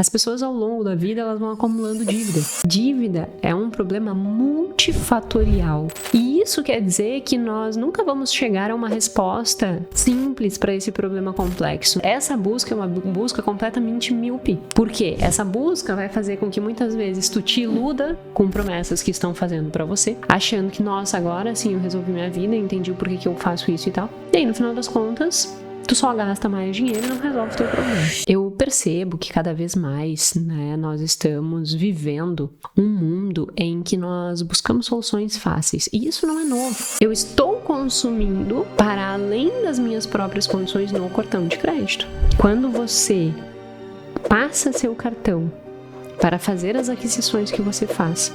As pessoas ao longo da vida, elas vão acumulando dívida. Dívida é um problema multifatorial. E isso quer dizer que nós nunca vamos chegar a uma resposta simples para esse problema complexo. Essa busca é uma busca completamente míope. Por quê? Essa busca vai fazer com que muitas vezes tu te iluda com promessas que estão fazendo para você, achando que, nossa, agora sim eu resolvi minha vida, entendi o porquê que eu faço isso e tal. E aí, no final das contas, tu só gasta mais dinheiro e não resolve o teu problema. Eu percebo que cada vez mais, nós estamos vivendo um mundo em que nós buscamos soluções fáceis. E isso não é novo. Eu estou consumindo para além das minhas próprias condições no cartão de crédito. Quando você passa seu cartão para fazer as aquisições que você faz,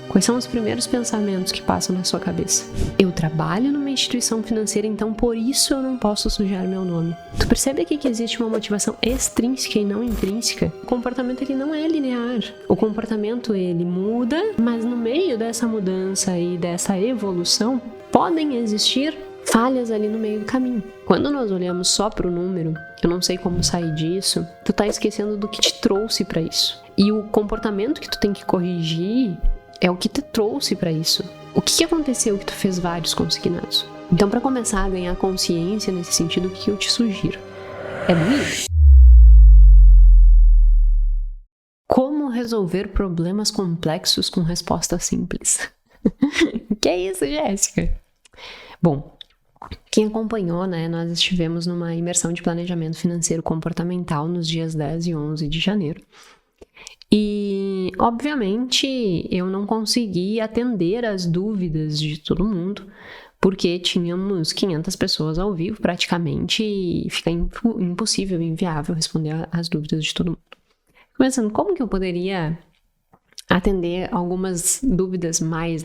quais são os primeiros pensamentos que passam na sua cabeça? Eu trabalho numa instituição financeira, então por isso eu não posso sujar meu nome. Tu percebe aqui que existe uma motivação extrínseca e não intrínseca? O comportamento ele não é linear. O comportamento ele muda, mas no meio dessa mudança e dessa evolução podem existir falhas ali no meio do caminho. Quando nós olhamos só para o número, eu não sei como sair disso, tu tá esquecendo do que te trouxe para isso. E o comportamento que tu tem que corrigir é o que te trouxe para isso. O que aconteceu que tu fez vários consignados? Então, para começar a ganhar consciência nesse sentido, o que eu te sugiro? É bonito. Como resolver problemas complexos com respostas simples? Que é isso, Jéssica? Bom, quem acompanhou, nós estivemos numa imersão de planejamento financeiro comportamental nos dias 10 e 11 de janeiro. E, obviamente, eu não consegui atender as dúvidas de todo mundo, porque tínhamos 500 pessoas ao vivo praticamente e fica impossível, inviável responder as dúvidas de todo mundo. Começando, como que eu poderia atender algumas dúvidas mais,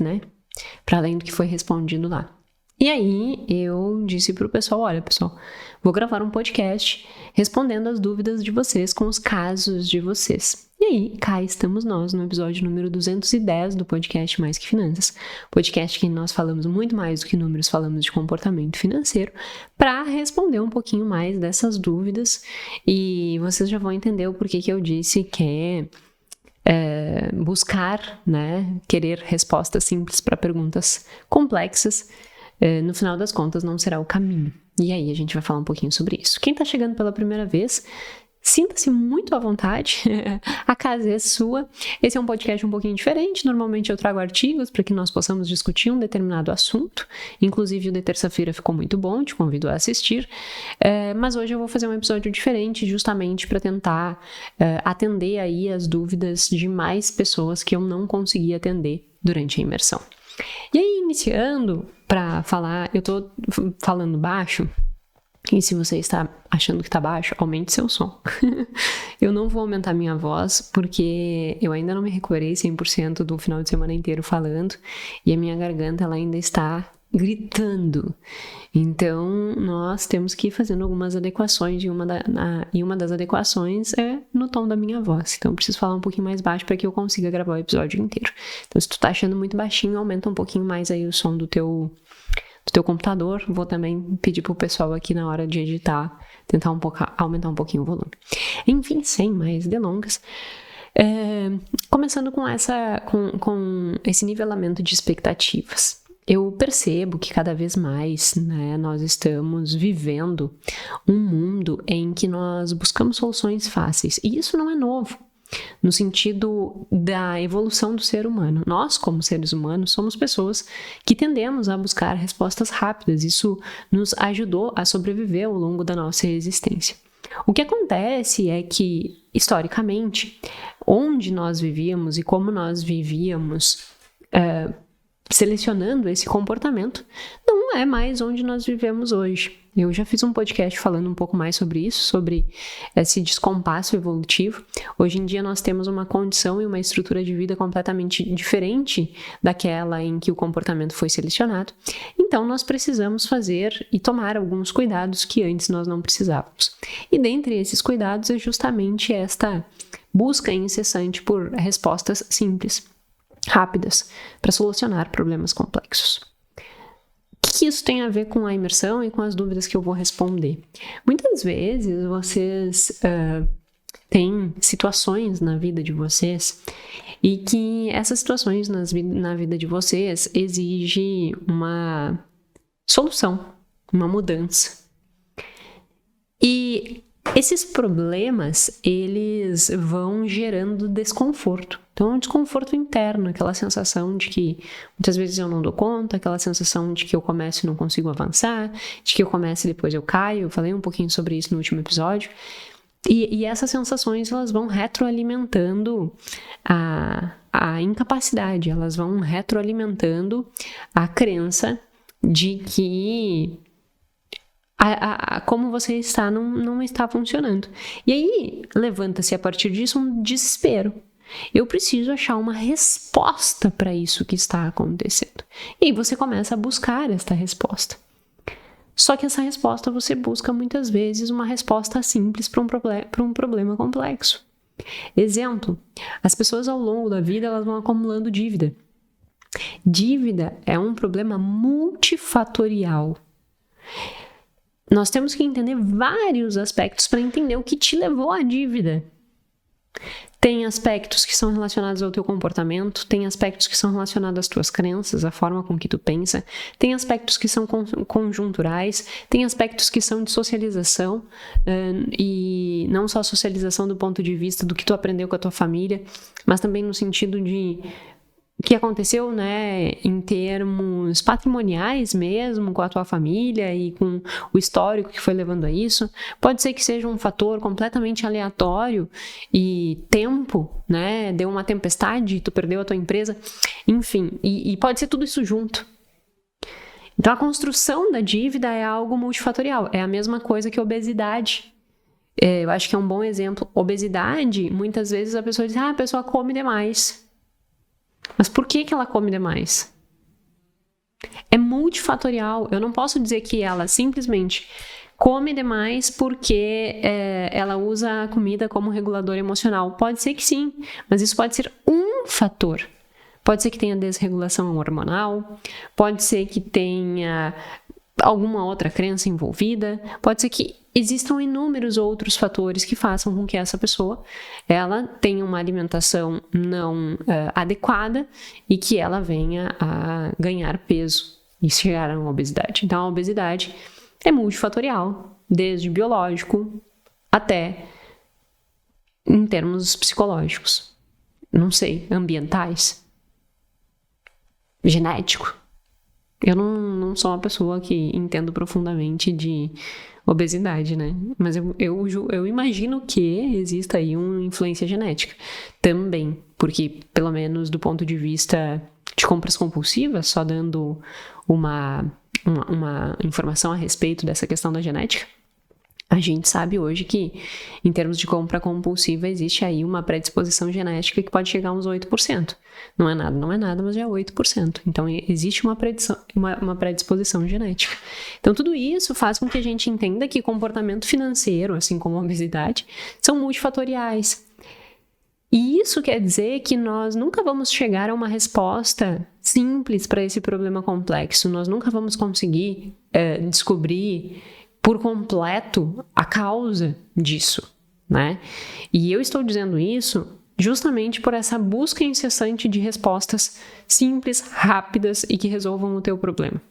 para além do que foi respondido lá? E aí eu disse pro pessoal, olha pessoal, vou gravar um podcast respondendo as dúvidas de vocês com os casos de vocês. E aí, cá estamos nós no episódio número 210 do podcast Mais que Finanças, podcast que nós falamos muito mais do que números, falamos de comportamento financeiro, para responder um pouquinho mais dessas dúvidas e vocês já vão entender o porquê que eu disse que buscar, querer respostas simples para perguntas complexas, no final das contas não será o caminho. E aí a gente vai falar um pouquinho sobre isso. Quem está chegando pela primeira vez, sinta-se muito à vontade, a casa é sua. Esse é um podcast um pouquinho diferente, normalmente eu trago artigos para que nós possamos discutir um determinado assunto, inclusive o de terça-feira ficou muito bom, te convido a assistir, mas hoje eu vou fazer um episódio diferente justamente para tentar atender aí as dúvidas de mais pessoas que eu não consegui atender durante a imersão. E aí, iniciando para falar, eu tô falando baixo, e se você está achando que tá baixo, aumente seu som. Eu não vou aumentar minha voz, porque eu ainda não me recuperei 100% do final de semana inteiro falando, e a minha garganta ela ainda está gritando. Então, nós temos que ir fazendo algumas adequações, e uma das adequações é no tom da minha voz. Então, eu preciso falar um pouquinho mais baixo para que eu consiga gravar o episódio inteiro. Então, se tu tá achando muito baixinho, aumenta um pouquinho mais aí o som do teu computador. Vou também pedir pro pessoal aqui na hora de editar, tentar aumentar um pouquinho o volume. Enfim, sem mais delongas, começando com esse nivelamento de expectativas. Eu percebo que cada vez mais, nós estamos vivendo um mundo em que nós buscamos soluções fáceis. E isso não é novo, no sentido da evolução do ser humano. Nós, como seres humanos, somos pessoas que tendemos a buscar respostas rápidas. Isso nos ajudou a sobreviver ao longo da nossa existência. O que acontece é que, historicamente, onde nós vivíamos e como nós vivíamos, selecionando esse comportamento, não é mais onde nós vivemos hoje. Eu já fiz um podcast falando um pouco mais sobre isso, sobre esse descompasso evolutivo. Hoje em dia nós temos uma condição e uma estrutura de vida completamente diferente daquela em que o comportamento foi selecionado. Então nós precisamos fazer e tomar alguns cuidados que antes nós não precisávamos. E dentre esses cuidados é justamente esta busca incessante por respostas simples, rápidas, para solucionar problemas complexos. O que isso tem a ver com a imersão e com as dúvidas que eu vou responder? Muitas vezes vocês tem situações na vida de vocês e que essas situações na vida de vocês exigem uma solução, uma mudança. E esses problemas, eles vão gerando desconforto. Então, é um desconforto interno, aquela sensação de que muitas vezes eu não dou conta, aquela sensação de que eu começo e não consigo avançar, de que eu começo e depois eu caio. Eu falei um pouquinho sobre isso no último episódio. E essas sensações, elas vão retroalimentando a incapacidade, elas vão retroalimentando a crença de que como você está não está funcionando. E aí, levanta-se a partir disso um desespero. Eu preciso achar uma resposta para isso que está acontecendo. E aí você começa a buscar esta resposta. Só que essa resposta você busca muitas vezes uma resposta simples para um problema complexo. Exemplo, as pessoas ao longo da vida elas vão acumulando dívida. Dívida é um problema multifatorial. Nós temos que entender vários aspectos para entender o que te levou à dívida. Tem aspectos que são relacionados ao teu comportamento, tem aspectos que são relacionados às tuas crenças, à forma com que tu pensa, tem aspectos que são conjunturais, tem aspectos que são de socialização, e não só socialização do ponto de vista do que tu aprendeu com a tua família, mas também no sentido de o que aconteceu, né, em termos patrimoniais mesmo, com a tua família e com o histórico que foi levando a isso. Pode ser que seja um fator completamente aleatório e tempo, né, deu uma tempestade, tu perdeu a tua empresa, enfim, e pode ser tudo isso junto. Então, a construção da dívida é algo multifatorial, é a mesma coisa que obesidade. Eu acho que é um bom exemplo. Obesidade, muitas vezes a pessoa diz, a pessoa come demais. Mas por que ela come demais? É multifatorial. Eu não posso dizer que ela simplesmente come demais porque ela usa a comida como regulador emocional. Pode ser que sim, mas isso pode ser um fator. Pode ser que tenha desregulação hormonal, pode ser que tenha alguma outra crença envolvida, pode ser que existam inúmeros outros fatores que façam com que essa pessoa ela tenha uma alimentação não adequada e que ela venha a ganhar peso e chegar a uma obesidade. Então, a obesidade é multifatorial, desde biológico até em termos psicológicos, não sei, ambientais, genético. Eu não sou uma pessoa que entendo profundamente de obesidade, né? Mas eu imagino que exista aí uma influência genética também, porque pelo menos do ponto de vista de compras compulsivas, só dando uma informação a respeito dessa questão da genética, a gente sabe hoje que, em termos de compra compulsiva, existe aí uma predisposição genética que pode chegar a uns 8%. Não é nada, mas já é 8%. Então, existe uma predisposição genética. Então, tudo isso faz com que a gente entenda que comportamento financeiro, assim como a obesidade, são multifatoriais. E isso quer dizer que nós nunca vamos chegar a uma resposta simples para esse problema complexo. Nós nunca vamos conseguir descobrir por completo a causa disso, né? E eu estou dizendo isso justamente por essa busca incessante de respostas simples, rápidas e que resolvam o teu problema.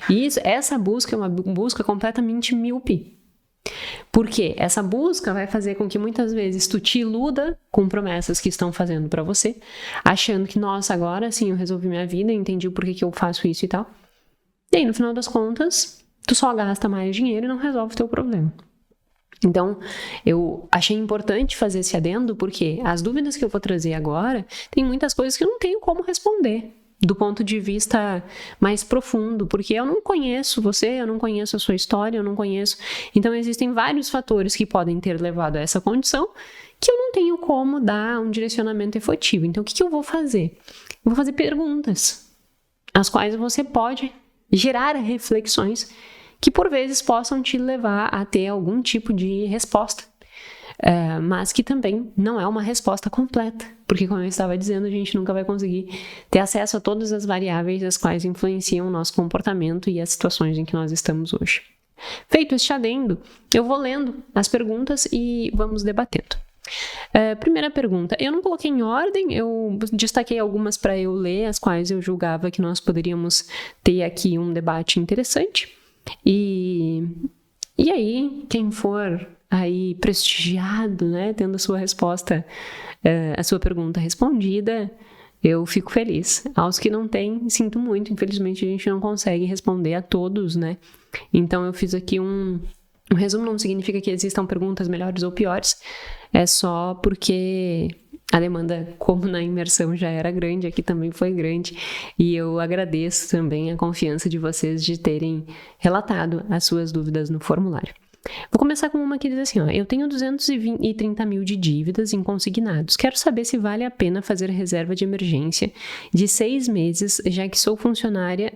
E essa busca é uma busca completamente míope. Porque essa busca vai fazer com que muitas vezes tu te iluda com promessas que estão fazendo para você, achando que, nossa, agora sim eu resolvi minha vida, entendi o porquê que eu faço isso e tal. E aí, no final das contas, tu só gasta mais dinheiro e não resolve o teu problema. Então, eu achei importante fazer esse adendo porque as dúvidas que eu vou trazer agora, tem muitas coisas que eu não tenho como responder do ponto de vista mais profundo, porque eu não conheço você, eu não conheço a sua história, eu não conheço. Então, existem vários fatores que podem ter levado a essa condição que eu não tenho como dar um direcionamento efetivo. Então, o que eu vou fazer? Eu vou fazer perguntas, as quais você pode gerar reflexões que por vezes possam te levar a ter algum tipo de resposta, mas que também não é uma resposta completa, porque como eu estava dizendo, a gente nunca vai conseguir ter acesso a todas as variáveis as quais influenciam o nosso comportamento e as situações em que nós estamos hoje. Feito este adendo, eu vou lendo as perguntas e vamos debatendo. Primeira pergunta, eu não coloquei em ordem, eu destaquei algumas para eu ler, as quais eu julgava que nós poderíamos ter aqui um debate interessante. E aí, quem for aí prestigiado, né, tendo a sua resposta, a sua pergunta respondida, eu fico feliz. Aos que não têm, sinto muito, infelizmente a gente não consegue responder a todos, né? Então eu fiz aqui um resumo, não significa que existam perguntas melhores ou piores, é só porque a demanda, como na imersão já era grande, aqui também foi grande, e eu agradeço também a confiança de vocês de terem relatado as suas dúvidas no formulário. Vou começar com uma que diz assim, ó, eu tenho 230 mil de dívidas em consignados. Quero saber se vale a pena fazer reserva de emergência de 6 meses, já que sou funcionária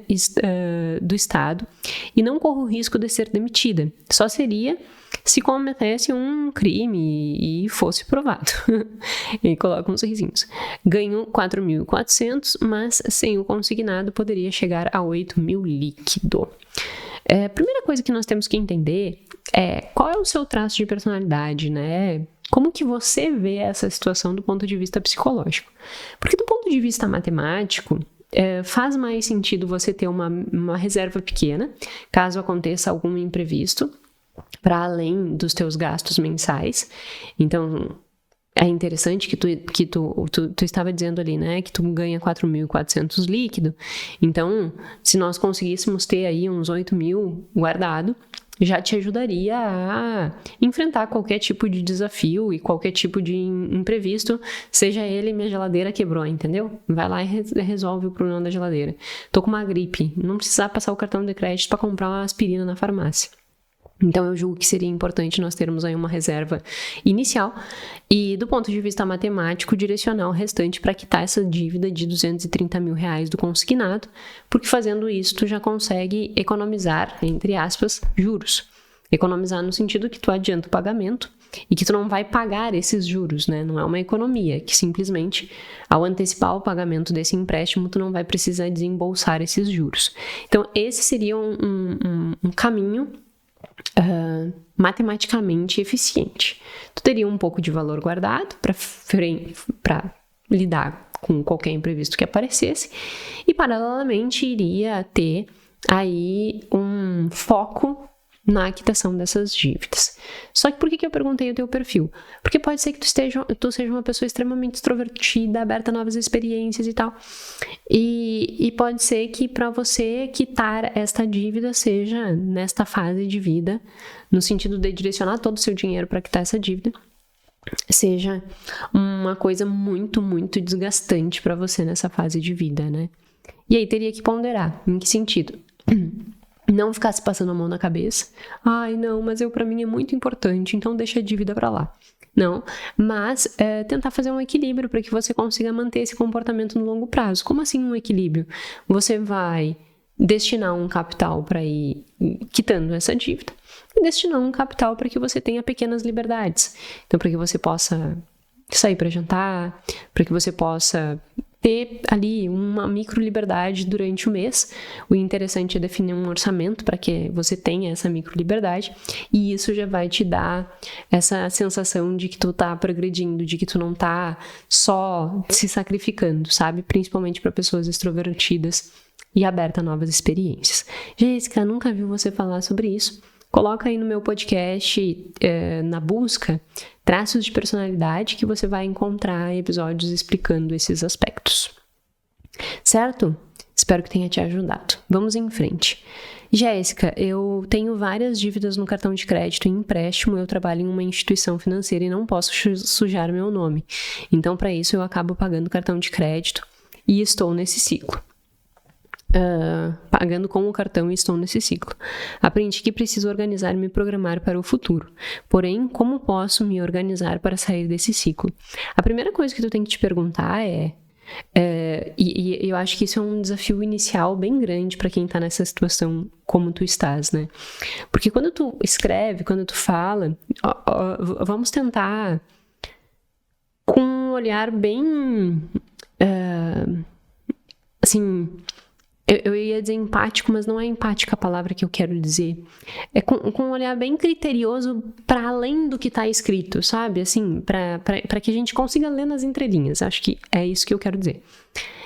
do Estado e não corro o risco de ser demitida. Só seria se cometesse um crime e fosse provado. E coloca uns sorrisinhos. Ganho 4.400, mas sem o consignado poderia chegar a 8.000 líquido. Primeira coisa que nós temos que entender é qual é o seu traço de personalidade, né? Como que você vê essa situação do ponto de vista psicológico? Porque do ponto de vista matemático, faz mais sentido você ter uma reserva pequena, caso aconteça algum imprevisto, para além dos teus gastos mensais. Então, é interessante que tu estava dizendo ali, né, que tu ganha 4.400 líquido. Então, se nós conseguíssemos ter aí uns 8.000 guardado, já te ajudaria a enfrentar qualquer tipo de desafio e qualquer tipo de imprevisto, seja ele minha geladeira quebrou, entendeu? Vai lá e resolve o problema da geladeira. Tô com uma gripe, não precisar passar o cartão de crédito para comprar uma aspirina na farmácia. Então, eu julgo que seria importante nós termos aí uma reserva inicial e, do ponto de vista matemático, direcionar o restante para quitar essa dívida de 230 mil reais do consignado, porque fazendo isso, tu já consegue economizar, entre aspas, juros. Economizar no sentido que tu adianta o pagamento e que tu não vai pagar esses juros, né? Não é uma economia, que simplesmente, ao antecipar o pagamento desse empréstimo, tu não vai precisar desembolsar esses juros. Então, esse seria um caminho matematicamente eficiente. Tu teria um pouco de valor guardado para lidar com qualquer imprevisto que aparecesse e, paralelamente, iria ter aí um foco na quitação dessas dívidas. Só que por que eu perguntei o teu perfil? Porque pode ser que tu seja uma pessoa extremamente extrovertida, aberta a novas experiências e tal. E pode ser que para você quitar esta dívida seja nesta fase de vida, no sentido de direcionar todo o seu dinheiro para quitar essa dívida, seja uma coisa muito, muito desgastante para você nessa fase de vida, né? E aí teria que ponderar. Em que sentido? Não ficar se passando a mão na cabeça. Ai, não, mas para mim é muito importante, então deixa a dívida para lá. Não, mas tentar fazer um equilíbrio para que você consiga manter esse comportamento no longo prazo. Como assim um equilíbrio? Você vai destinar um capital para ir quitando essa dívida e destinar um capital para que você tenha pequenas liberdades. Então, para que você possa sair para jantar, para que você possa ter ali uma micro liberdade durante o mês. O interessante é definir um orçamento para que você tenha essa micro liberdade e isso já vai te dar essa sensação de que tu tá progredindo, de que tu não tá só se sacrificando, sabe? Principalmente para pessoas extrovertidas e abertas a novas experiências. Jéssica, nunca vi você falar sobre isso. Coloca aí no meu podcast, na busca, traços de personalidade, que você vai encontrar episódios explicando esses aspectos. Certo? Espero que tenha te ajudado. Vamos em frente. Jéssica, eu tenho várias dívidas no cartão de crédito e empréstimo, eu trabalho em uma instituição financeira e não posso sujar meu nome. Então, para isso, eu acabo pagando cartão de crédito e estou nesse ciclo. Pagando com o cartão e estou nesse ciclo. Aprendi que preciso organizar e me programar para o futuro. Porém, como posso me organizar para sair desse ciclo? A primeira coisa que tu tem que te perguntar e eu acho que isso é um desafio inicial bem grande para quem está nessa situação como tu estás, né? Porque quando tu escreve, quando tu fala, vamos tentar com um olhar bem assim, Eu ia dizer empático, mas não é empática a palavra que eu quero dizer. É com um olhar bem criterioso para além do que está escrito, sabe? Assim, para que a gente consiga ler nas entrelinhas. Acho que é isso que eu quero dizer.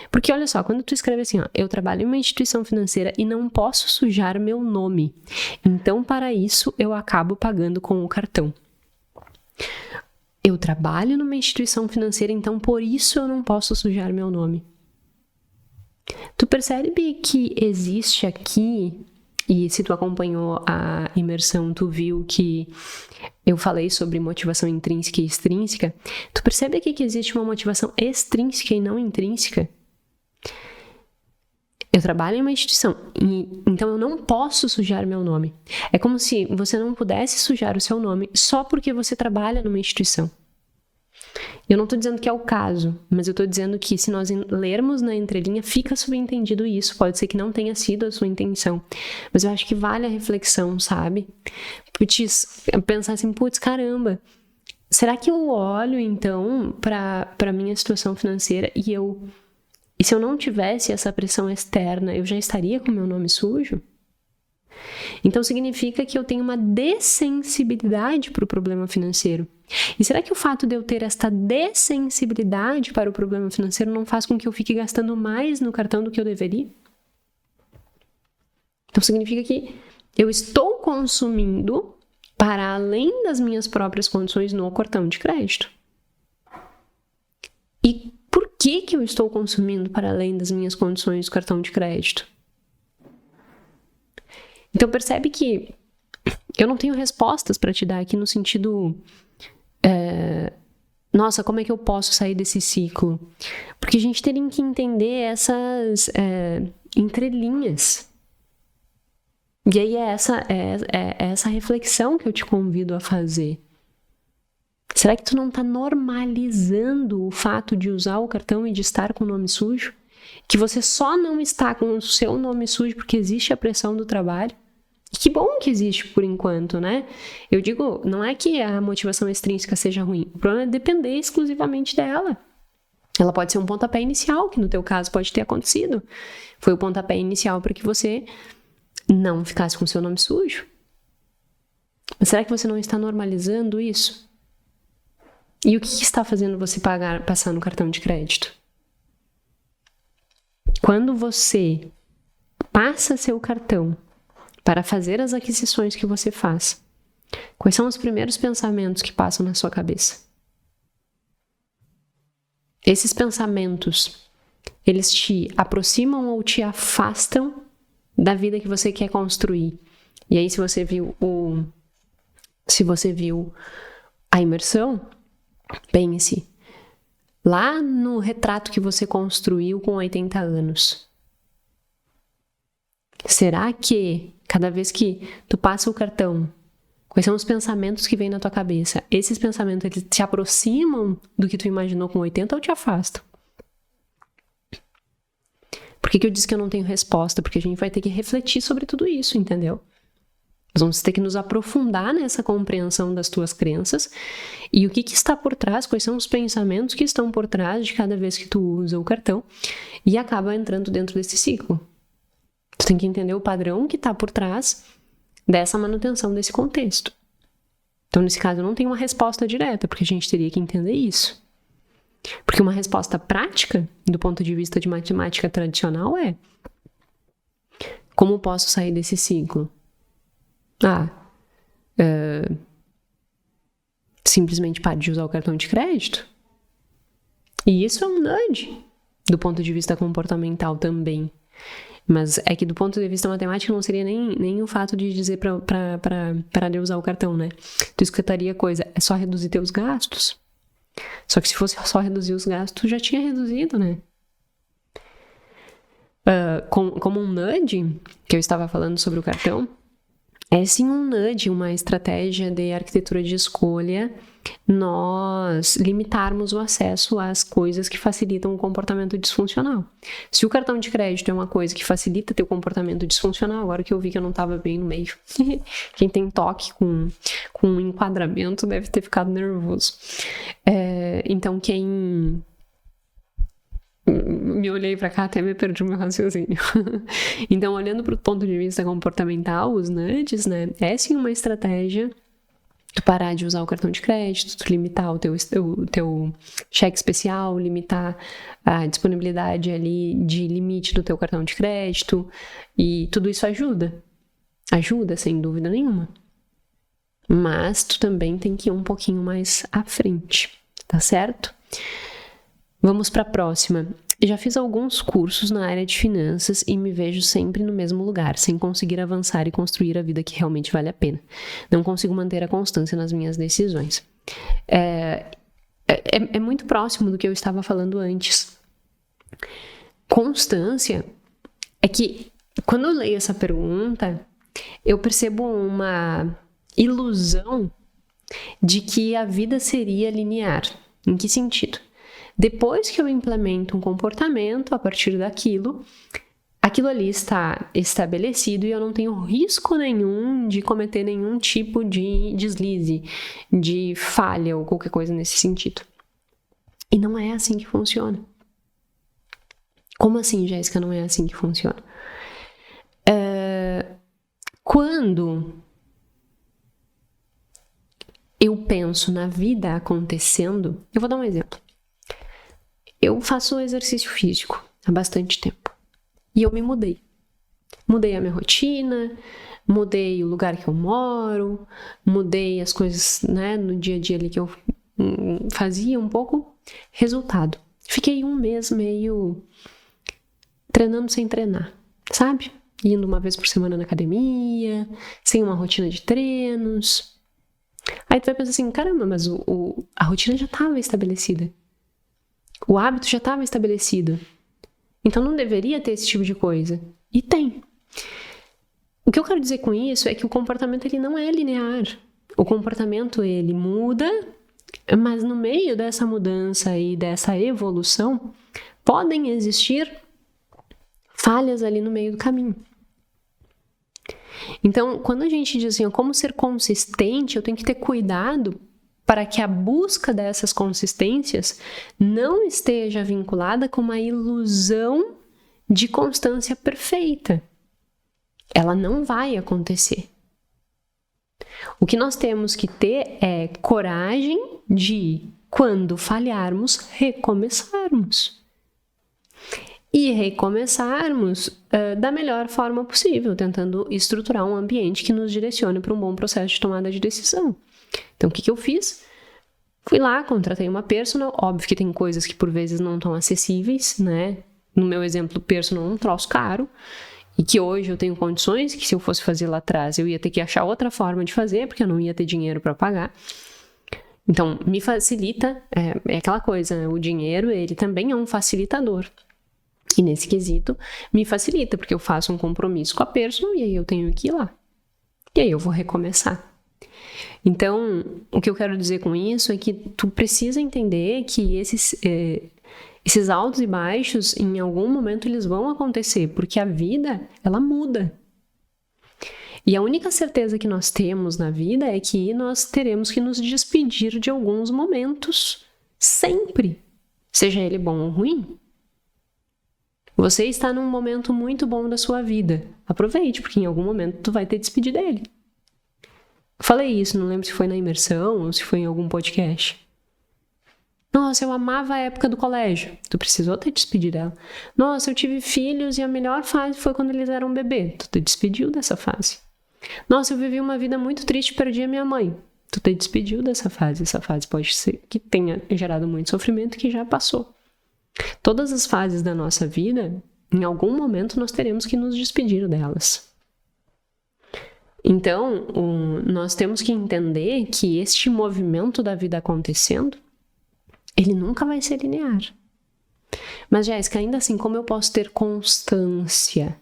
Porque olha só, quando tu escreve assim, ó, eu trabalho em uma instituição financeira e não posso sujar meu nome. Então, para isso, eu acabo pagando com o cartão. Eu trabalho numa instituição financeira, então por isso eu não posso sujar meu nome. Tu percebe que existe aqui, e se tu acompanhou a imersão, tu viu que eu falei sobre motivação intrínseca e extrínseca. Tu percebe aqui que existe uma motivação extrínseca e não intrínseca? Eu trabalho em uma instituição, então eu não posso sujar meu nome. É como se você não pudesse sujar o seu nome só porque você trabalha numa instituição. Eu não estou dizendo que é o caso, mas eu estou dizendo que se nós lermos na entrelinha, fica subentendido isso. Pode ser que não tenha sido a sua intenção, mas eu acho que vale a reflexão, sabe? Pensar assim, putz, caramba, será que eu olho então para minha situação financeira e se eu não tivesse essa pressão externa, eu já estaria com meu nome sujo? Então significa que eu tenho uma dessensibilidade para o problema financeiro. E será que o fato de eu ter esta dessensibilidade para o problema financeiro não faz com que eu fique gastando mais no cartão do que eu deveria? Então significa que eu estou consumindo para além das minhas próprias condições no cartão de crédito. E por que eu estou consumindo para além das minhas condições do cartão de crédito? Então percebe que eu não tenho respostas para te dar aqui no sentido... nossa, como é que eu posso sair desse ciclo? Porque a gente teria que entender essas entrelinhas. E aí é essa reflexão que eu te convido a fazer. Será que tu não está normalizando o fato de usar o cartão e de estar com o nome sujo? Que você só não está com o seu nome sujo porque existe a pressão do trabalho? E que bom que existe por enquanto, né? Eu digo, não é que a motivação extrínseca seja ruim. O problema é depender exclusivamente dela. Ela pode ser um pontapé inicial, que no teu caso pode ter acontecido. Foi o pontapé inicial para que você não ficasse com o seu nome sujo. Mas será que você não está normalizando isso? E o que está fazendo você passar no cartão de crédito? Quando você passa seu cartão para fazer as aquisições que você faz, quais são os primeiros pensamentos que passam na sua cabeça? Esses pensamentos, eles te aproximam ou te afastam da vida que você quer construir? E aí, se você viu a imersão, pense, lá no retrato que você construiu com 80 anos, será que cada vez que tu passa o cartão, quais são os pensamentos que vêm na tua cabeça? Esses pensamentos, eles te aproximam do que tu imaginou com 80 ou te afastam? Por que eu disse que eu não tenho resposta? Porque a gente vai ter que refletir sobre tudo isso, entendeu? Nós vamos ter que nos aprofundar nessa compreensão das tuas crenças e o que está por trás, quais são os pensamentos que estão por trás de cada vez que tu usa o cartão e acaba entrando dentro desse ciclo. Tu tem que entender o padrão que está por trás dessa manutenção desse contexto. Então, nesse caso, eu não tenho uma resposta direta, porque a gente teria que entender isso. Porque uma resposta prática, do ponto de vista de matemática tradicional, é: como posso sair desse ciclo? Simplesmente pare de usar o cartão de crédito. E isso é um nudge, do ponto de vista comportamental também. Mas é que do ponto de vista matemático não seria nem o fato de dizer para parar de usar o cartão, né? Tu escutaria coisa, é só reduzir teus gastos. Só que se fosse só reduzir os gastos, já tinha reduzido, né? Como um nudge, que eu estava falando sobre o cartão, é sim um nudge, uma estratégia de arquitetura de escolha, nós limitarmos o acesso às coisas que facilitam o comportamento disfuncional. Se o cartão de crédito é uma coisa que facilita teu comportamento disfuncional, agora que eu vi que eu não estava bem no meio, quem tem toque com um enquadramento deve ter ficado nervoso. Então me olhei pra cá, até me perdi o meu raciocínio. Então, olhando pro ponto de vista comportamental, os nudges, né? É sim uma estratégia tu parar de usar o cartão de crédito, tu limitar o teu cheque especial, limitar a disponibilidade ali de limite do teu cartão de crédito, e tudo isso ajuda, sem dúvida nenhuma. Mas tu também tem que ir um pouquinho mais à frente, tá certo? Vamos para a próxima. Já fiz alguns cursos na área de finanças e me vejo sempre no mesmo lugar, sem conseguir avançar e construir a vida que realmente vale a pena. Não consigo manter a constância nas minhas decisões. É muito próximo do que eu estava falando antes. Constância é que, quando eu leio essa pergunta, eu percebo uma ilusão de que a vida seria linear. Em que sentido? Depois que eu implemento um comportamento, a partir daquilo, aquilo ali está estabelecido e eu não tenho risco nenhum de cometer nenhum tipo de deslize, de falha ou qualquer coisa nesse sentido. E não é assim que funciona. Como assim, Jéssica, não é assim que funciona? Quando eu penso na vida acontecendo, eu vou dar um exemplo. Eu faço exercício físico há bastante tempo e eu me mudei. Mudei a minha rotina, mudei o lugar que eu moro, mudei as coisas, né, no dia a dia ali que eu fazia um pouco. Resultado, fiquei um mês meio treinando sem treinar, sabe? Indo uma vez por semana na academia, sem uma rotina de treinos. Aí tu vai pensar assim, caramba, mas a rotina já estava estabelecida. O hábito já estava estabelecido. Então não deveria ter esse tipo de coisa. E tem. O que eu quero dizer com isso é que o comportamento ele não é linear. O comportamento ele muda, mas no meio dessa mudança e dessa evolução, podem existir falhas ali no meio do caminho. Então, quando a gente diz assim, como ser consistente, eu tenho que ter cuidado para que a busca dessas consistências não esteja vinculada com uma ilusão de constância perfeita. Ela não vai acontecer. O que nós temos que ter é coragem de, quando falharmos, recomeçarmos. E recomeçarmos da melhor forma possível, tentando estruturar um ambiente que nos direcione para um bom processo de tomada de decisão. Então, o que eu fiz? Fui lá, contratei uma personal. Óbvio que tem coisas que por vezes não estão acessíveis, né? No meu exemplo, personal é um troço caro. E que hoje eu tenho condições, que se eu fosse fazer lá atrás, eu ia ter que achar outra forma de fazer, porque eu não ia ter dinheiro para pagar. Então, me facilita, é aquela coisa, o dinheiro, ele também é um facilitador. E nesse quesito, me facilita, porque eu faço um compromisso com a personal e aí eu tenho que ir lá. E aí eu vou recomeçar. Então, o que eu quero dizer com isso é que tu precisa entender que esses altos e baixos, em algum momento, eles vão acontecer, porque a vida, ela muda. E a única certeza que nós temos na vida é que nós teremos que nos despedir de alguns momentos, sempre, seja ele bom ou ruim. Você está num momento muito bom da sua vida. Aproveite, porque em algum momento tu vai ter de despedir dele. Falei isso, não lembro se foi na imersão ou se foi em algum podcast. Nossa, eu amava a época do colégio. Tu precisou ter despedido dela. Nossa, eu tive filhos e a melhor fase foi quando eles eram bebê. Tu te despediu dessa fase. Nossa, eu vivi uma vida muito triste e perdi a minha mãe. Tu te despediu dessa fase. Essa fase pode ser que tenha gerado muito sofrimento que já passou. Todas as fases da nossa vida, em algum momento nós teremos que nos despedir delas. Então, nós temos que entender que este movimento da vida acontecendo, ele nunca vai ser linear. Mas, Jéssica, ainda assim, como eu posso ter constância?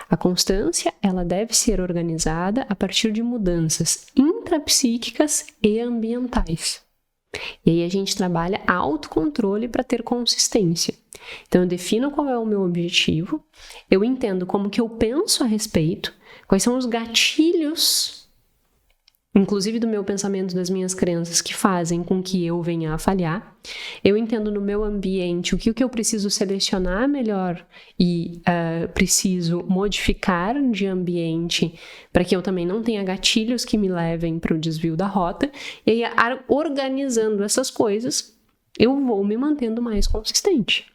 A constância, ela deve ser organizada a partir de mudanças intrapsíquicas e ambientais. E aí a gente trabalha autocontrole para ter consistência. Então eu defino qual é o meu objetivo, eu entendo como que eu penso a respeito, quais são os gatilhos inclusive do meu pensamento, das minhas crenças que fazem com que eu venha a falhar. Eu entendo no meu ambiente o que eu preciso selecionar melhor e preciso modificar de ambiente para que eu também não tenha gatilhos que me levem para o desvio da rota. E aí, organizando essas coisas, eu vou me mantendo mais consistente.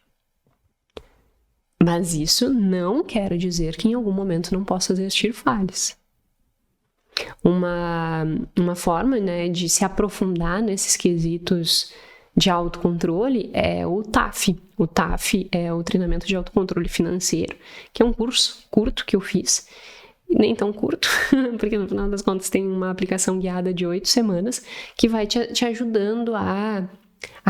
Mas isso não quer dizer que em algum momento não possa existir falhas. Uma forma, né, de se aprofundar nesses quesitos de autocontrole é o TAF. O TAF é o treinamento de autocontrole financeiro, que é um curso curto que eu fiz. Nem tão curto, porque no final das contas tem uma aplicação guiada de 8 semanas que vai te ajudando a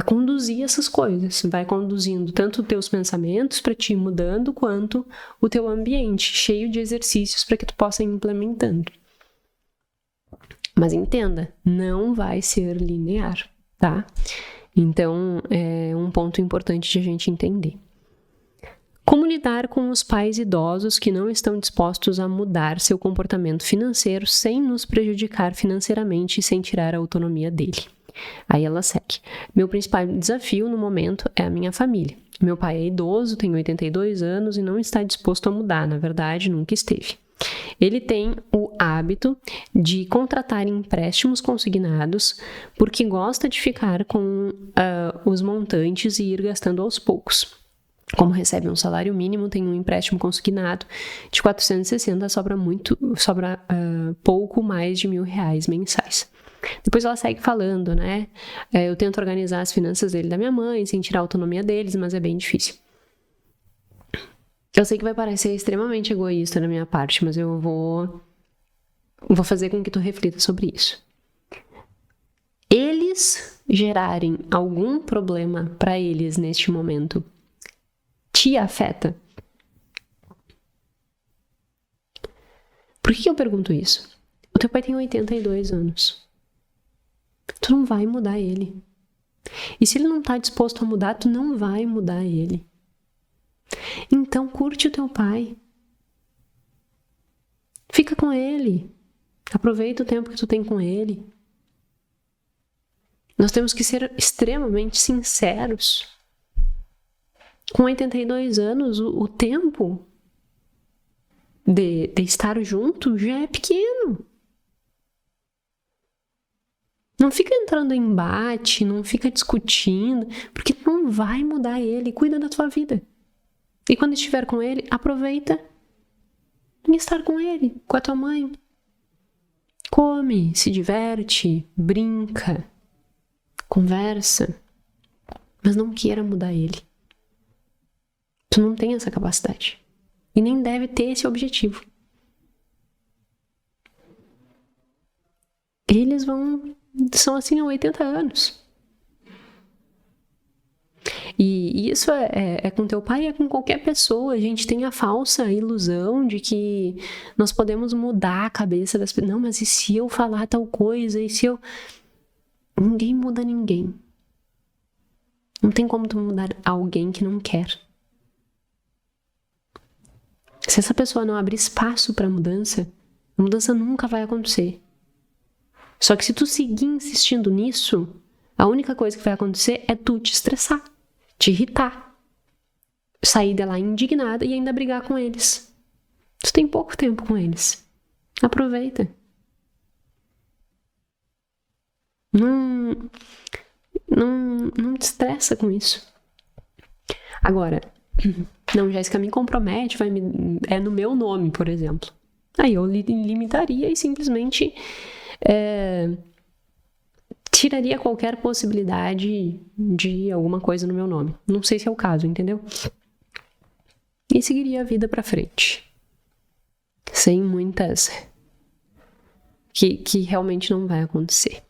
conduzir essas coisas, vai conduzindo tanto os teus pensamentos para ti mudando, quanto o teu ambiente, cheio de exercícios para que tu possa ir implementando. Mas entenda, não vai ser linear, tá? Então, é um ponto importante de a gente entender. Como lidar com os pais idosos que não estão dispostos a mudar seu comportamento financeiro sem nos prejudicar financeiramente e sem tirar a autonomia dele? Aí ela segue. Meu principal desafio no momento é a minha família. Meu pai é idoso, tem 82 anos e não está disposto a mudar, na verdade, nunca esteve. Ele tem o hábito de contratar empréstimos consignados porque gosta de ficar com os montantes e ir gastando aos poucos. Como recebe um salário mínimo, tem um empréstimo consignado de 460, sobra pouco mais de R$1.000 mensais. Depois ela segue falando, né? Eu tento organizar as finanças dele e da minha mãe, sem tirar a autonomia deles, mas é bem difícil. Eu sei que vai parecer extremamente egoísta da minha parte, mas eu vou fazer com que tu reflita sobre isso. Eles gerarem algum problema para eles neste momento te afeta? Por que eu pergunto isso? O teu pai tem 82 anos. Tu não vai mudar ele. E se ele não tá disposto a mudar, tu não vai mudar ele. Então curte o teu pai. Fica com ele. Aproveita o tempo que tu tem com ele. Nós temos que ser extremamente sinceros. Com 82 anos, o tempo de estar junto já é pequeno. Não fica entrando em embate, não fica discutindo, porque não vai mudar ele. Cuida da tua vida. E quando estiver com ele, aproveita em estar com ele, com a tua mãe. Come, se diverte, brinca, conversa, mas não queira mudar ele. Tu não tem essa capacidade. E nem deve ter esse objetivo. Eles são assim há 80 anos. E isso é com teu pai, é com qualquer pessoa. A gente tem a falsa ilusão de que nós podemos mudar a cabeça das pessoas. Não, mas e se eu falar tal coisa? E se eu... Ninguém muda ninguém. Não tem como tu mudar alguém que não quer. Se essa pessoa não abrir espaço para mudança, a mudança nunca vai acontecer. Só que se tu seguir insistindo nisso, a única coisa que vai acontecer é tu te estressar, te irritar, sair de lá indignada e ainda brigar com eles. Tu tem pouco tempo com eles. Aproveita. Não te estressa com isso. Agora, não, Jéssica, me compromete, é no meu nome, por exemplo. Aí eu limitaria e simplesmente tiraria qualquer possibilidade de alguma coisa no meu nome. Não sei se é o caso, entendeu? E seguiria a vida pra frente. Sem muitas... que realmente não vai acontecer.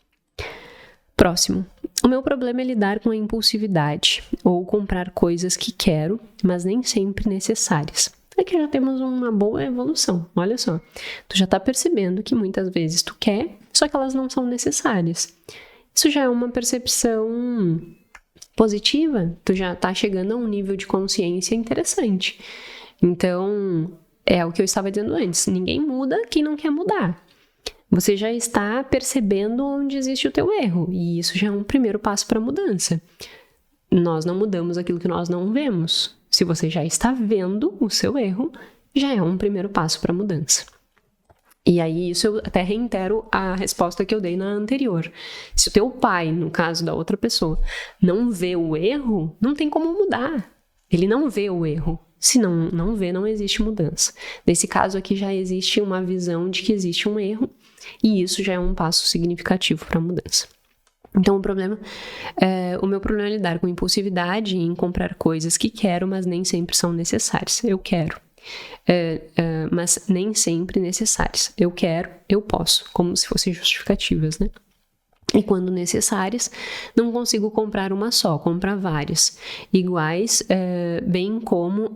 Próximo. O meu problema é lidar com a impulsividade ou comprar coisas que quero, mas nem sempre necessárias. Aqui já temos uma boa evolução. Olha só. Tu já tá percebendo que muitas vezes tu quer, só que elas não são necessárias. Isso já é uma percepção positiva. Tu já tá chegando a um nível de consciência interessante. Então, é o que eu estava dizendo antes. Ninguém muda quem não quer mudar. você já está percebendo onde existe o teu erro, e isso já é um primeiro passo para a mudança. Nós não mudamos aquilo que nós não vemos. Se você já está vendo o seu erro, já é um primeiro passo para a mudança. E aí, isso eu até reitero a resposta que eu dei na anterior. Se o teu pai, no caso da outra pessoa, não vê o erro, não tem como mudar. Ele não vê o erro. Se não vê, não existe mudança. Nesse caso aqui, já existe uma visão de que existe um erro, e isso já é um passo significativo para a mudança. Então, o meu problema é lidar com impulsividade em comprar coisas que quero, mas nem sempre são necessárias. Eu quero, mas nem sempre necessárias. Eu quero, eu posso, como se fossem justificativas, né? E quando necessárias, não consigo comprar uma só, comprar várias iguais, bem como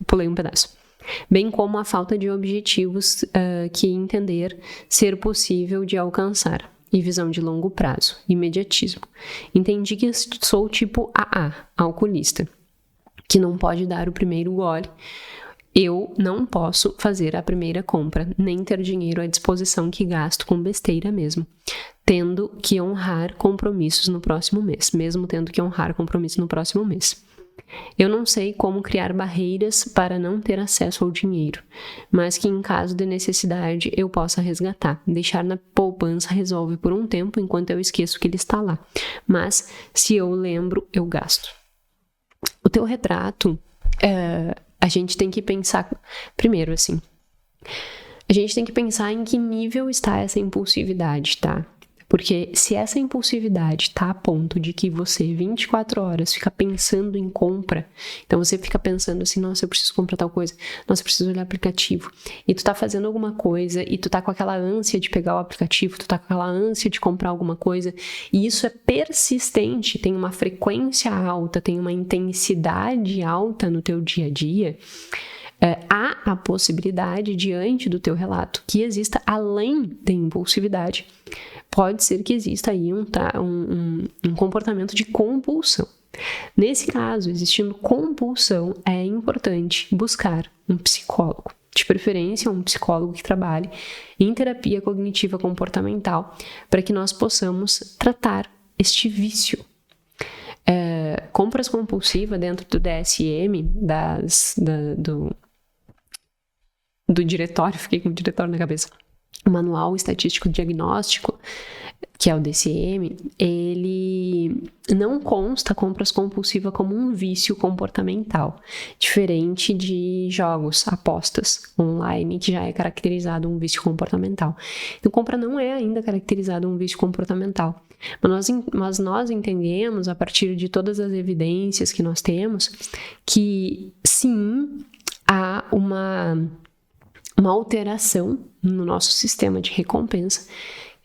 pulei um pedaço. Bem como a falta de objetivos que entender ser possível de alcançar, e visão de longo prazo, imediatismo. Entendi que sou tipo AA, alcoolista, que não pode dar o primeiro gole. Eu não posso fazer a primeira compra, nem ter dinheiro à disposição que gasto com besteira mesmo, tendo que honrar compromissos no próximo mês, Eu não sei como criar barreiras para não ter acesso ao dinheiro, mas que em caso de necessidade eu possa resgatar. Deixar na poupança resolve por um tempo enquanto eu esqueço que ele está lá, mas se eu lembro, eu gasto. O teu retrato, a gente tem que pensar, primeiro assim, a gente tem que pensar em que nível está essa impulsividade, tá? Porque se essa impulsividade tá a ponto de que você 24 horas fica pensando em compra, então você fica pensando assim, nossa, eu preciso comprar tal coisa, nossa, eu preciso olhar o aplicativo, e tu tá fazendo alguma coisa, e tu tá com aquela ânsia de pegar o aplicativo, tu tá com aquela ânsia de comprar alguma coisa, e isso é persistente, tem uma frequência alta, tem uma intensidade alta no teu dia a dia, há a possibilidade, diante do teu relato, que exista além da impulsividade, pode ser que exista aí um comportamento de compulsão. Nesse caso, existindo compulsão, é importante buscar um psicólogo, de preferência um psicólogo que trabalhe em terapia cognitiva comportamental, para que nós possamos tratar este vício. Compras compulsivas dentro do DSM, do diretório, fiquei com o diretório na cabeça, o Manual Estatístico Diagnóstico, que é o DCM, ele não consta compras compulsivas como um vício comportamental, diferente de jogos, apostas online, que já é caracterizado um vício comportamental. Então, compra não é ainda caracterizado um vício comportamental, mas nós entendemos, a partir de todas as evidências que nós temos, que sim, há uma alteração no nosso sistema de recompensa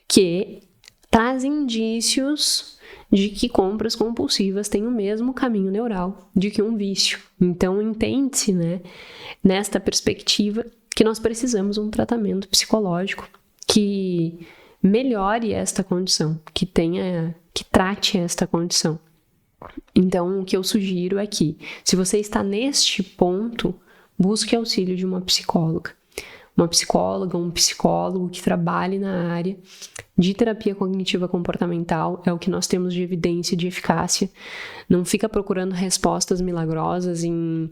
que traz indícios de que compras compulsivas têm o mesmo caminho neural de que um vício. Então, entende-se, né, nesta perspectiva, que nós precisamos de um tratamento psicológico que melhore esta condição, que trate esta condição. Então, o que eu sugiro é que, se você está neste ponto, busque auxílio de uma psicóloga, um psicólogo que trabalhe na área de terapia cognitiva comportamental, é o que nós temos de evidência de eficácia. Não fica procurando respostas milagrosas em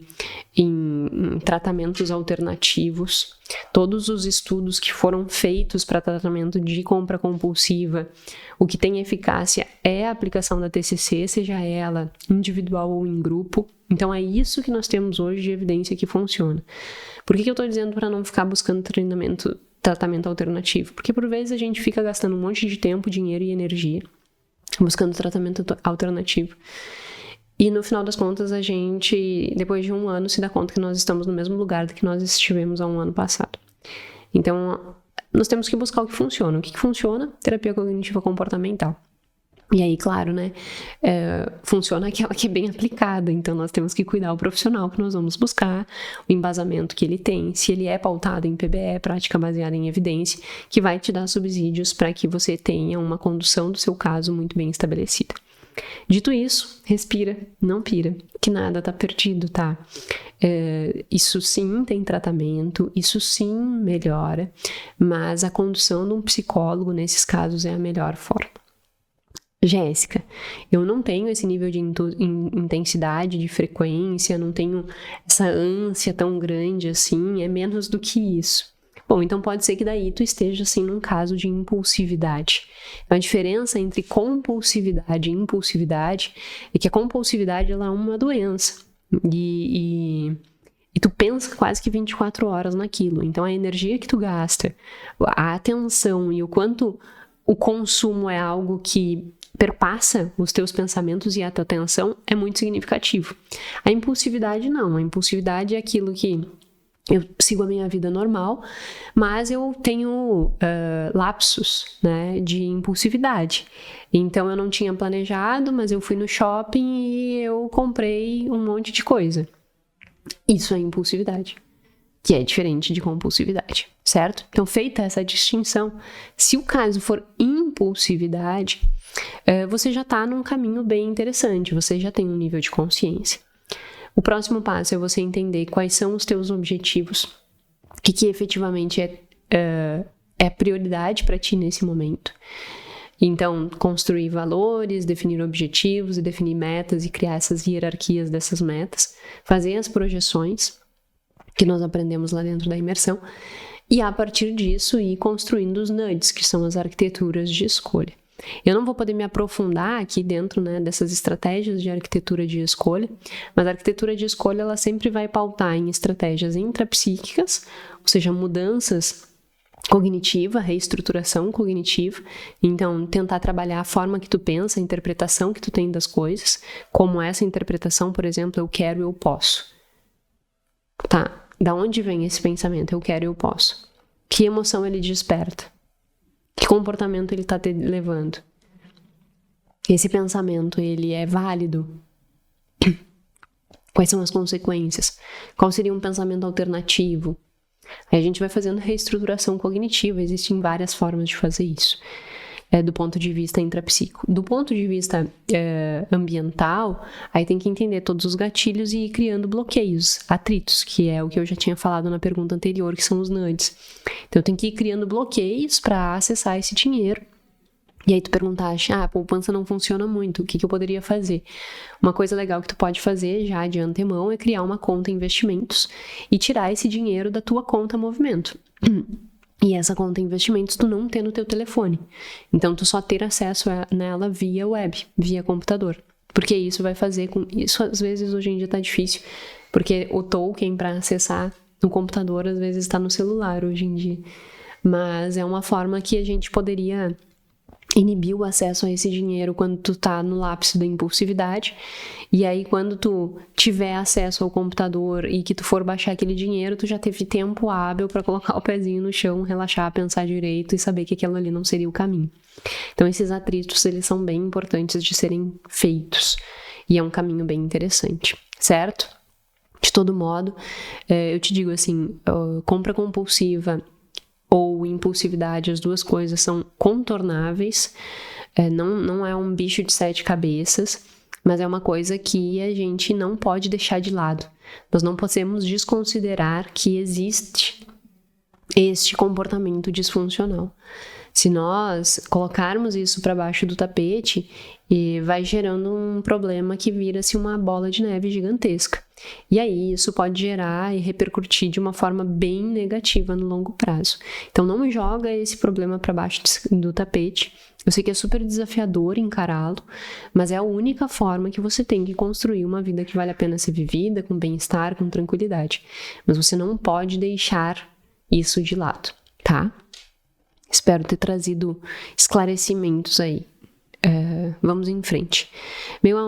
tratamentos alternativos. Todos os estudos que foram feitos para tratamento de compra compulsiva, o que tem eficácia é a aplicação da TCC, seja ela individual ou em grupo. Então é isso que nós temos hoje de evidência que funciona. Por que eu estou dizendo para não ficar buscando tratamento alternativo? Porque por vezes a gente fica gastando um monte de tempo, dinheiro e energia buscando tratamento alternativo. E no final das contas a gente, depois de um ano, se dá conta que nós estamos no mesmo lugar do que nós estivemos há um ano passado. Então, nós temos que buscar o que funciona. O que funciona? Terapia cognitiva comportamental. E aí, claro, né, funciona aquela que é bem aplicada, então nós temos que cuidar o profissional que nós vamos buscar, o embasamento que ele tem, se ele é pautado em PBE, prática baseada em evidência, que vai te dar subsídios para que você tenha uma condução do seu caso muito bem estabelecida. Dito isso, respira, não pira, que nada tá perdido, tá? Isso sim tem tratamento, isso sim melhora, mas a condução de um psicólogo nesses casos é a melhor forma. Jéssica, eu não tenho esse nível de intensidade, de frequência, não tenho essa ânsia tão grande assim, é menos do que isso. Bom, então pode ser que daí tu esteja assim num caso de impulsividade. A diferença entre compulsividade e impulsividade é que a compulsividade ela é uma doença e tu pensa quase que 24 horas naquilo. Então a energia que tu gasta, a atenção e o quanto o consumo é algo que perpassa os teus pensamentos e a tua atenção é muito significativo. A impulsividade não, a impulsividade é aquilo que eu sigo a minha vida normal, mas eu tenho lapsos, né, de impulsividade. Então eu não tinha planejado, mas eu fui no shopping e eu comprei um monte de coisa. Isso é impulsividade, que é diferente de compulsividade, certo? Então, feita essa distinção, se o caso for impulsividade, você já está num caminho bem interessante, você já tem um nível de consciência. O próximo passo é você entender quais são os teus objetivos, o que efetivamente é prioridade para ti nesse momento. Então, construir valores, definir objetivos e definir metas e criar essas hierarquias dessas metas, fazer as projeções que nós aprendemos lá dentro da imersão e a partir disso ir construindo os nudges, que são as arquiteturas de escolha. Eu não vou poder me aprofundar aqui dentro, né, dessas estratégias de arquitetura de escolha, mas a arquitetura de escolha ela sempre vai pautar em estratégias intrapsíquicas, ou seja, mudanças cognitiva, reestruturação cognitiva, então tentar trabalhar a forma que tu pensa, a interpretação que tu tem das coisas, como essa interpretação, por exemplo, eu quero, eu posso. Tá, da onde vem esse pensamento, eu quero, eu posso? Que emoção ele desperta? Que comportamento ele está levando? Esse pensamento, ele é válido? Quais são as consequências? Qual seria um pensamento alternativo? Aí a gente vai fazendo reestruturação cognitiva, existem várias formas de fazer isso, do ponto de vista intrapsíquico. Do ponto de vista ambiental, aí tem que entender todos os gatilhos e ir criando bloqueios, atritos, que é o que eu já tinha falado na pergunta anterior, que são os nudges. Então eu tenho que ir criando bloqueios para acessar esse dinheiro. E aí tu perguntaste, a poupança não funciona muito, o que eu poderia fazer? Uma coisa legal que tu pode fazer já de antemão é criar uma conta investimentos e tirar esse dinheiro da tua conta movimento. E essa conta investimentos tu não ter no teu telefone. Então tu só ter acesso nela via web, via computador. Porque isso vai fazer com... Isso às vezes hoje em dia tá difícil, porque o token para acessar no computador às vezes está no celular hoje em dia. Mas é uma forma que a gente poderia inibir o acesso a esse dinheiro quando tu tá no lapso da impulsividade, e aí quando tu tiver acesso ao computador e que tu for baixar aquele dinheiro, tu já teve tempo hábil para colocar o pezinho no chão, relaxar, pensar direito e saber que aquilo ali não seria o caminho. Então esses atritos, eles são bem importantes de serem feitos, e é um caminho bem interessante, certo? De todo modo, eu te digo assim, compra compulsiva ou impulsividade, as duas coisas são contornáveis, não é um bicho de 7 cabeças, mas é uma coisa que a gente não pode deixar de lado. Nós não podemos desconsiderar que existe este comportamento disfuncional. Se nós colocarmos isso para baixo do tapete, vai gerando um problema que vira-se uma bola de neve gigantesca. E aí isso pode gerar e repercutir de uma forma bem negativa no longo prazo. Então não joga esse problema para baixo do tapete. Eu sei que é super desafiador encará-lo, mas é a única forma que você tem que construir uma vida que vale a pena ser vivida, com bem-estar, com tranquilidade. Mas você não pode deixar isso de lado, tá? Espero ter trazido esclarecimentos aí. Vamos em frente. Meu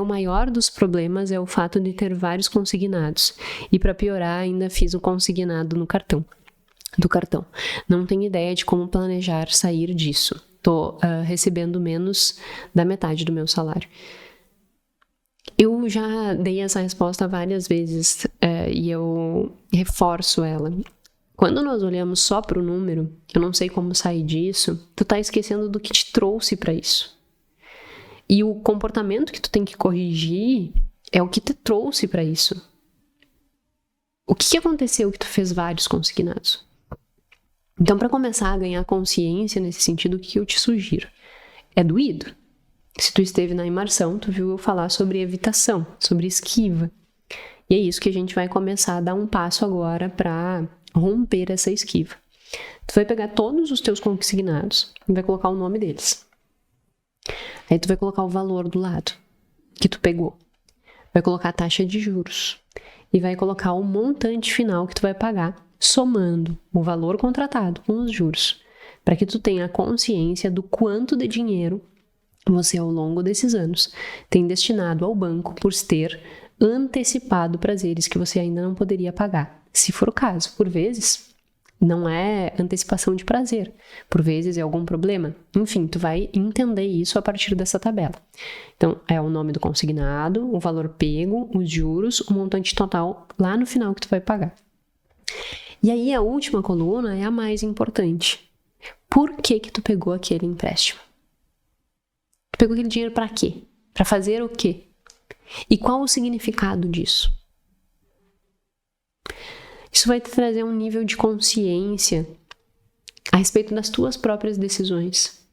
maior dos problemas é o fato de ter vários consignados. E para piorar, ainda fiz o consignado do cartão. Não tenho ideia de como planejar sair disso. Tô recebendo menos da metade do meu salário. Eu já dei essa resposta várias vezes e eu reforço ela. Quando nós olhamos só para o número, eu não sei como sair disso, tu tá esquecendo do que te trouxe para isso. E o comportamento que tu tem que corrigir É o que te trouxe para isso. O que aconteceu que tu fez vários consignados? Então, para começar a ganhar consciência nesse sentido, o que eu te sugiro? É doído. Se tu esteve na imersão, tu viu eu falar sobre evitação, sobre esquiva. E é isso que a gente vai começar a dar um passo agora para romper essa esquiva. Tu vai pegar todos os teus consignados e vai colocar o nome deles. Aí tu vai colocar o valor do lado que tu pegou. Vai colocar a taxa de juros. E vai colocar o montante final que tu vai pagar, somando o valor contratado com os juros, para que tu tenha consciência do quanto de dinheiro você, ao longo desses anos, tem destinado ao banco por ter antecipado prazeres que você ainda não poderia pagar. Se for o caso, por vezes, não é antecipação de prazer, por vezes é algum problema. Enfim, tu vai entender isso a partir dessa tabela. Então, é o nome do consignado, o valor pego, os juros, o montante total lá no final que tu vai pagar. E aí, a última coluna é a mais importante. Por que tu pegou aquele empréstimo? Tu pegou aquele dinheiro para quê? Para fazer o quê? E qual o significado disso? Isso vai te trazer um nível de consciência a respeito das tuas próprias decisões.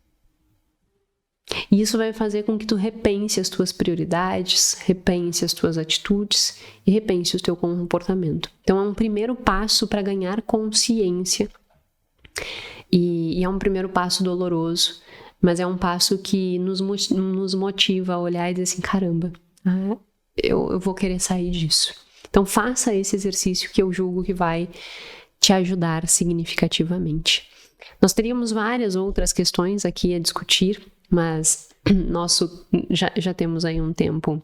E isso vai fazer com que tu repense as tuas prioridades, repense as tuas atitudes e repense o teu comportamento. Então, é um primeiro passo para ganhar consciência. E é um primeiro passo doloroso, mas é um passo que nos motiva a olhar e dizer assim, caramba, eu vou querer sair disso. Então, faça esse exercício que eu julgo que vai te ajudar significativamente. Nós teríamos várias outras questões aqui a discutir, mas já temos aí um tempo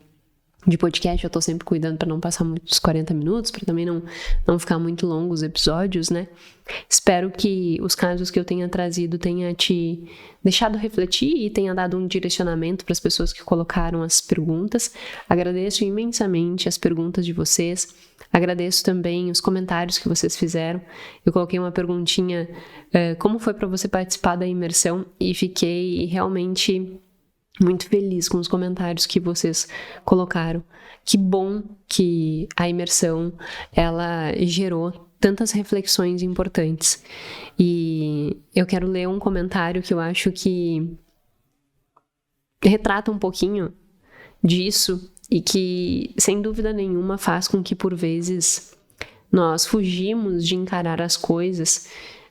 de podcast. Eu tô sempre cuidando para não passar muito dos 40 minutos, para também não ficar muito longo os episódios, né? Espero que os casos que eu tenha trazido tenha te deixado refletir e tenha dado um direcionamento para as pessoas que colocaram as perguntas. Agradeço imensamente as perguntas de vocês. Agradeço também os comentários que vocês fizeram. Eu coloquei uma perguntinha, como foi para você participar da imersão? E fiquei realmente muito feliz com os comentários que vocês colocaram. Que bom que a imersão, ela gerou tantas reflexões importantes. E eu quero ler um comentário que eu acho que retrata um pouquinho disso e que, sem dúvida nenhuma, faz com que, por vezes, nós fugimos de encarar as coisas.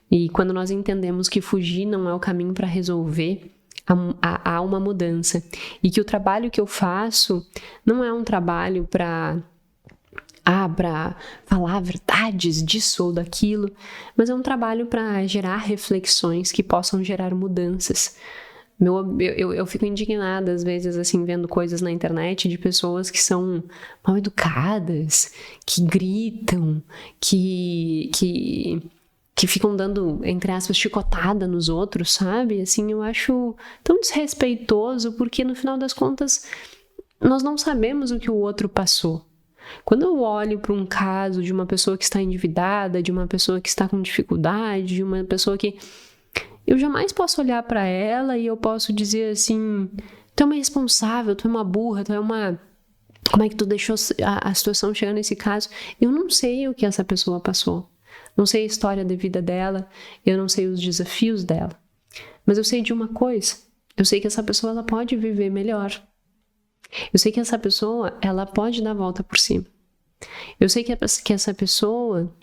E quando nós entendemos que fugir não é o caminho para resolver, há uma mudança. E que o trabalho que eu faço não é um trabalho para falar verdades disso ou daquilo, mas é um trabalho para gerar reflexões que possam gerar mudanças. Eu fico indignada às vezes assim vendo coisas na internet de pessoas que são mal educadas, que gritam, que ficam dando, entre aspas, chicotada nos outros, sabe? Assim, eu acho tão desrespeitoso, porque no final das contas nós não sabemos o que o outro passou. Quando eu olho para um caso de uma pessoa que está endividada, de uma pessoa que está com dificuldade, de uma pessoa que eu jamais posso olhar para ela e eu posso dizer assim, tu é uma irresponsável, tu é uma burra, tu é uma... Como é que tu deixou a situação chegar nesse caso? Eu não sei o que essa pessoa passou. Não sei a história da vida dela, eu não sei os desafios dela. Mas eu sei de uma coisa, eu sei que essa pessoa ela pode viver melhor. Eu sei que essa pessoa ela pode dar a volta por cima. Eu sei que essa pessoa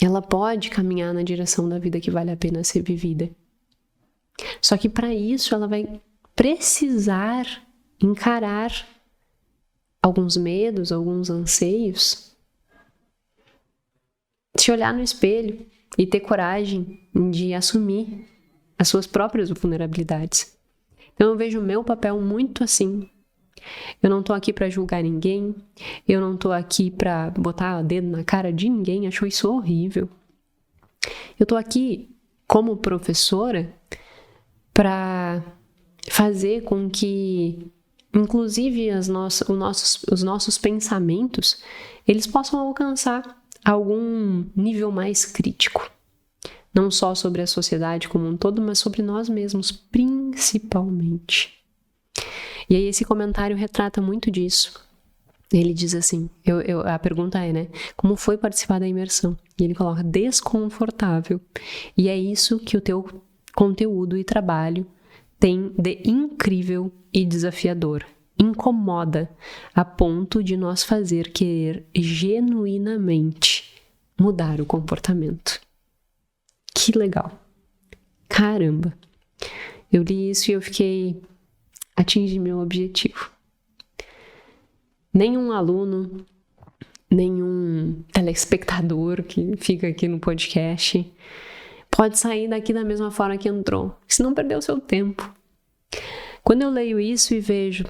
ela pode caminhar na direção da vida que vale a pena ser vivida. Só que para isso ela vai precisar encarar alguns medos, alguns anseios, se olhar no espelho e ter coragem de assumir as suas próprias vulnerabilidades. Então eu vejo o meu papel muito assim. Eu não tô aqui para julgar ninguém, eu não tô aqui para botar o dedo na cara de ninguém, acho isso horrível. Eu tô aqui como professora para fazer com que, inclusive, os nossos pensamentos, eles possam alcançar algum nível mais crítico. Não só sobre a sociedade como um todo, mas sobre nós mesmos, principalmente. E aí esse comentário retrata muito disso. Ele diz assim, a pergunta é, né? Como foi participar da imersão? E ele coloca desconfortável. E é isso que o teu conteúdo e trabalho tem de incrível e desafiador. Incomoda a ponto de nos fazer querer genuinamente mudar o comportamento. Que legal. Caramba. Eu li isso e eu fiquei... atingi meu objetivo. Nenhum aluno, nenhum telespectador que fica aqui no podcast pode sair daqui da mesma forma que entrou, senão perdeu seu tempo. Quando eu leio isso e vejo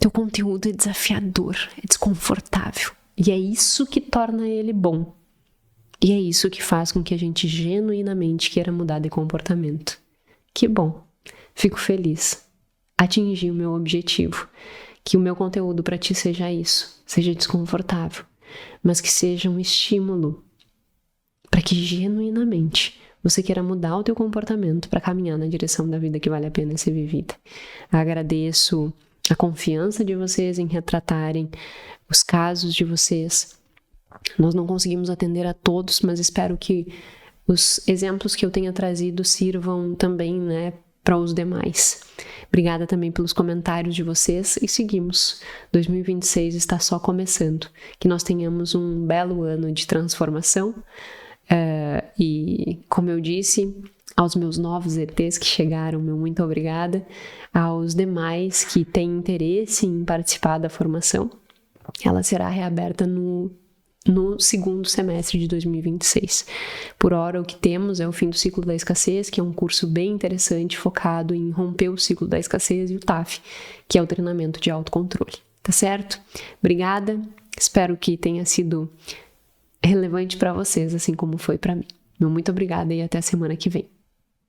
teu conteúdo é desafiador, é desconfortável, e é isso que torna ele bom. E é isso que faz com que a gente genuinamente queira mudar de comportamento. Que bom, fico feliz. Atingi o meu objetivo. Que o meu conteúdo para ti seja isso, seja desconfortável, mas que seja um estímulo para que genuinamente você queira mudar o teu comportamento para caminhar na direção da vida que vale a pena ser vivida. Agradeço a confiança de vocês em retratarem os casos de vocês. Nós não conseguimos atender a todos, mas espero que os exemplos que eu tenha trazido sirvam também, né, para os demais. Obrigada também pelos comentários de vocês e seguimos. 2026 está só começando. Que nós tenhamos um belo ano de transformação e, como eu disse, aos meus novos ETs que chegaram, meu muito obrigada. Aos demais que têm interesse em participar da formação, ela será reaberta no segundo semestre de 2026. Por hora, o que temos é o Fim do Ciclo da Escassez, que é um curso bem interessante, focado em romper o ciclo da escassez, e o TAF, que é o treinamento de autocontrole. Tá certo? Obrigada, espero que tenha sido relevante para vocês, assim como foi para mim. Meu muito obrigada e até a semana que vem.